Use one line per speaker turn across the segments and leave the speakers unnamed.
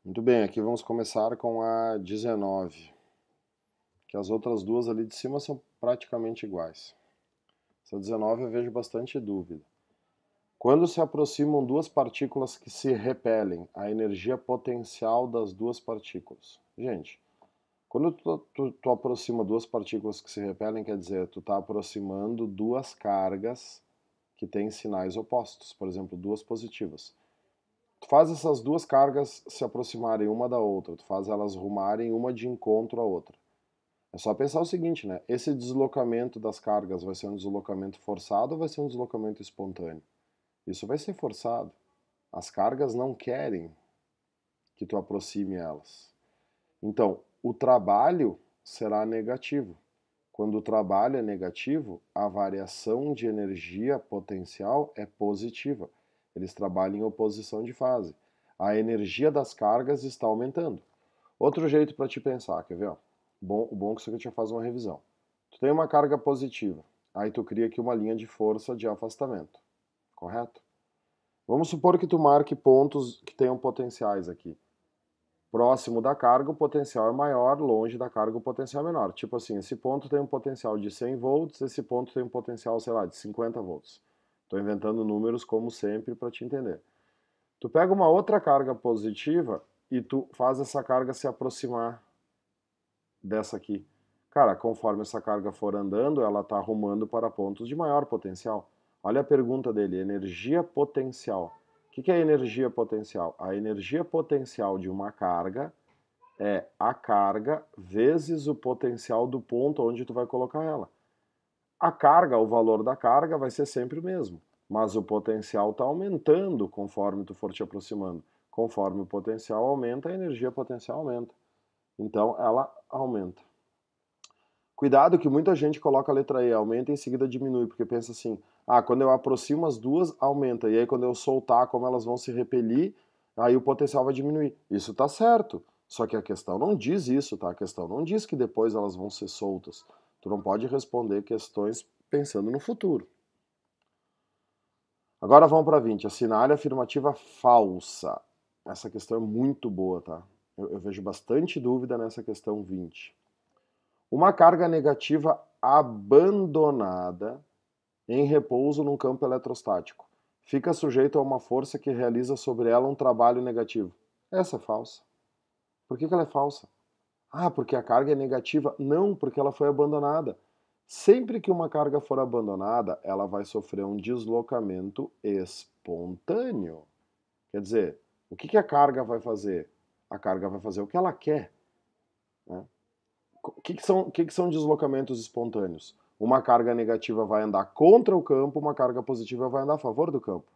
Muito bem, aqui vamos começar com a 19, que as outras duas ali de cima são praticamente iguais. Essa 19 eu vejo bastante dúvida. Quando se aproximam duas partículas que se repelem, a energia potencial das duas partículas. Gente, quando tu aproxima duas partículas que se repelem, quer dizer, tu está aproximando duas cargas que têm sinais opostos, por exemplo, duas positivas. Tu faz essas duas cargas se aproximarem uma da outra, tu faz elas rumarem uma de encontro à outra. É só pensar o seguinte, né? Esse deslocamento das cargas vai ser um deslocamento forçado ou vai ser um deslocamento espontâneo? Isso vai ser forçado. As cargas não querem que tu aproxime elas. Então, o trabalho será negativo. Quando o trabalho é negativo, a variação de energia potencial é positiva. Eles trabalham em oposição de fase. A energia das cargas está aumentando. Outro jeito para te pensar, quer ver? O bom é que isso aqui te faz uma revisão. Tu tem uma carga positiva, aí tu cria aqui uma linha de força de afastamento, correto? Vamos supor que tu marque pontos que tenham potenciais aqui. Próximo da carga, o potencial é maior, longe da carga, o potencial é menor. Tipo assim, esse ponto tem um potencial de 100 volts, esse ponto tem um potencial, sei lá, de 50 volts. Estou inventando números como sempre para te entender. Tu pega uma outra carga positiva e tu faz essa carga se aproximar dessa aqui. Cara, conforme essa carga for andando, ela está arrumando para pontos de maior potencial. Olha a pergunta dele, energia potencial. O que é energia potencial? A energia potencial de uma carga é a carga vezes o potencial do ponto onde tu vai colocar ela. A carga, o valor da carga vai ser sempre o mesmo, mas o potencial está aumentando conforme tu for te aproximando. Conforme o potencial aumenta, a energia potencial aumenta. Então ela aumenta. Cuidado que muita gente coloca a letra E, aumenta e em seguida diminui, porque pensa assim, quando eu aproximo as duas, aumenta, e aí quando eu soltar, como elas vão se repelir, aí o potencial vai diminuir. Isso tá certo, só que a questão não diz isso, tá? A questão não diz que depois elas vão ser soltas. Tu não pode responder questões pensando no futuro. Agora vamos para 20, assinale a afirmativa falsa. Essa questão é muito boa, tá? Eu vejo bastante dúvida nessa questão 20. Uma carga negativa abandonada em repouso num campo eletrostático fica sujeita a uma força que realiza sobre ela um trabalho negativo. Essa é falsa. Por que ela é falsa? Porque a carga é negativa? Não, porque ela foi abandonada. Sempre que uma carga for abandonada, ela vai sofrer um deslocamento espontâneo. Quer dizer, o que a carga vai fazer? A carga vai fazer o que ela quer, né? O que são deslocamentos espontâneos? Uma carga negativa vai andar contra o campo, uma carga positiva vai andar a favor do campo.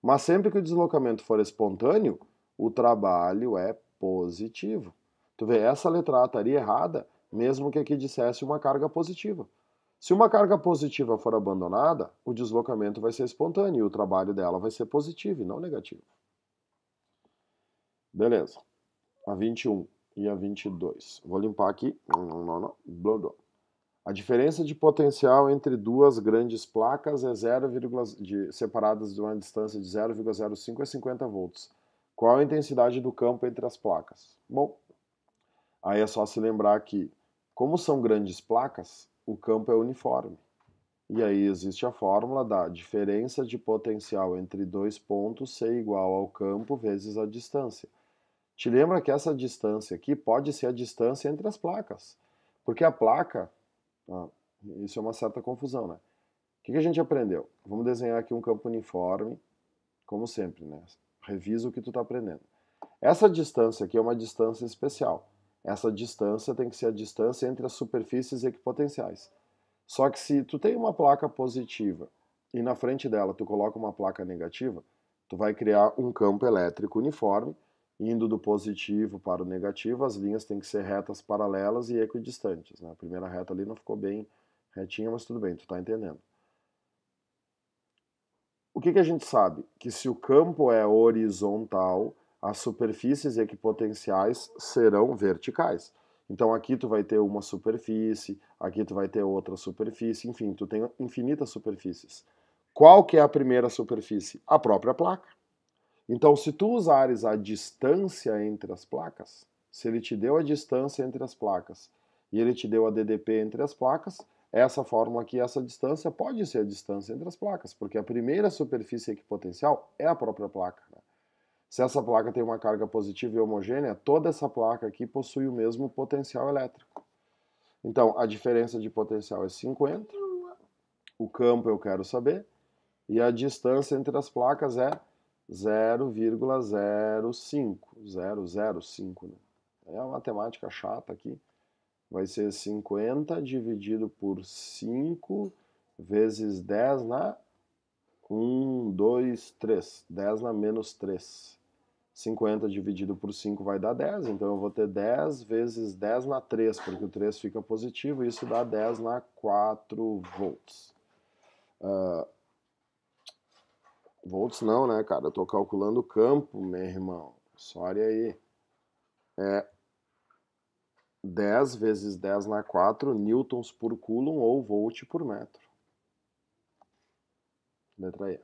Mas sempre que o deslocamento for espontâneo, o trabalho é positivo. Tu vê, essa letra A estaria errada, mesmo que aqui dissesse uma carga positiva. Se uma carga positiva for abandonada, o deslocamento vai ser espontâneo e o trabalho dela vai ser positivo e não negativo. Beleza. A 21 e a 22. Vou limpar aqui. A diferença de potencial entre duas grandes placas é separadas de uma distância de 0,05 a 50 volts. Qual a intensidade do campo entre as placas? Bom, aí é só se lembrar que, como são grandes placas, o campo é uniforme. E aí existe a fórmula da diferença de potencial entre dois pontos ser igual ao campo vezes a distância. Te lembra que essa distância aqui pode ser a distância entre as placas. Porque a placa, isso é uma certa confusão, né? O que a gente aprendeu? Vamos desenhar aqui um campo uniforme, como sempre, né? Revisa o que tu está aprendendo. Essa distância aqui é uma distância especial. Essa distância tem que ser a distância entre as superfícies equipotenciais. Só que se tu tem uma placa positiva e na frente dela tu coloca uma placa negativa, tu vai criar um campo elétrico uniforme, indo do positivo para o negativo, as linhas têm que ser retas paralelas e equidistantes, né? A primeira reta ali não ficou bem retinha, mas tudo bem, tu tá entendendo. O que a gente sabe? Que se o campo é horizontal, as superfícies equipotenciais serão verticais. Então aqui tu vai ter uma superfície, aqui tu vai ter outra superfície, enfim, tu tem infinitas superfícies. Qual que é a primeira superfície? A própria placa. Então, se tu usares a distância entre as placas, se ele te deu a distância entre as placas e ele te deu a DDP entre as placas, essa fórmula aqui, essa distância, pode ser a distância entre as placas, porque a primeira superfície equipotencial é a própria placa. Né? Se essa placa tem uma carga positiva e homogênea, toda essa placa aqui possui o mesmo potencial elétrico. Então, a diferença de potencial é 50, o campo eu quero saber, e a distância entre as placas é 0,05, né? É uma matemática chata aqui. Vai ser 50 dividido por 5 vezes 10 na 1, 2, 3. 10 na menos 3. 50 dividido por 5 vai dar 10, então eu vou ter 10 vezes 10 na 3, porque o 3 fica positivo, e isso dá 10 na 4 volts. Volts não, né, cara? Eu tô calculando o campo, meu irmão. Sorry aí. É 10 vezes 10 na 4 newtons por coulomb ou volt por metro. Letra E.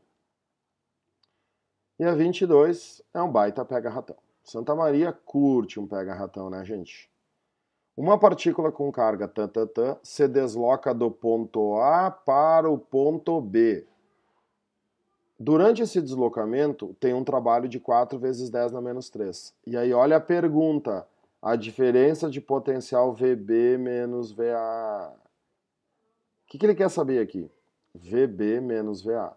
E a 22 é um baita pega-ratão. Santa Maria curte um pega-ratão, né, gente? Uma partícula com carga tantantã se desloca do ponto A para o ponto B. Durante esse deslocamento, tem um trabalho de 4 vezes 10 na menos 3. E aí, olha a pergunta. A diferença de potencial VB menos VA. O que ele quer saber aqui? VB menos VA.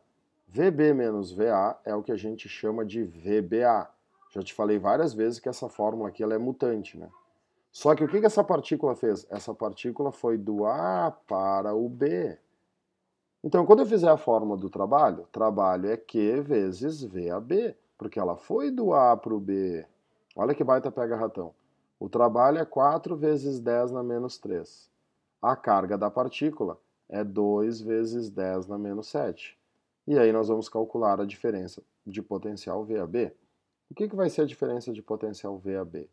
VB menos VA é o que a gente chama de VBA. Já te falei várias vezes que essa fórmula aqui ela é mutante, né? Só que o que essa partícula fez? Essa partícula foi do A para o B. Então, quando eu fizer a fórmula do trabalho, trabalho é Q vezes VAB, porque ela foi do A para o B. Olha que baita pega-ratão. O trabalho é 4 vezes 10 na menos 3. A carga da partícula é 2 vezes 10 na menos 7. E aí nós vamos calcular a diferença de potencial VAB. O que vai ser a diferença de potencial VAB?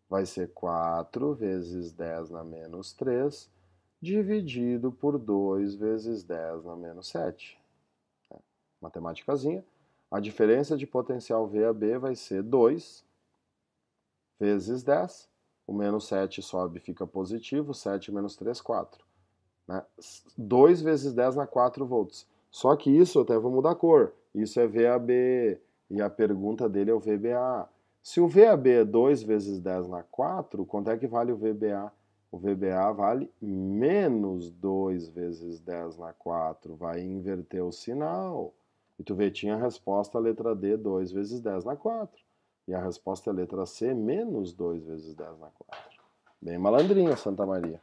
Vai ser 4 vezes 10 na menos 3, dividido por 2 vezes 10 na menos 7. Matemáticazinha. A diferença de potencial VAB vai ser 2 vezes 10. O menos 7 sobe e fica positivo. 7 menos 3, 4. Né? 2 vezes 10 na 4 volts. Só que isso eu até vou mudar a cor. Isso é VAB. E a pergunta dele é o VBA. Se o VAB é 2 vezes 10 na 4, quanto é que vale o VBA? O VBA vale menos 2 vezes 10 na 4. Vai inverter o sinal. E tu vê, tinha a resposta a letra D, 2 vezes 10 na 4. E a resposta é a letra C, menos 2 vezes 10 na 4. Bem malandrinha, Santa Maria.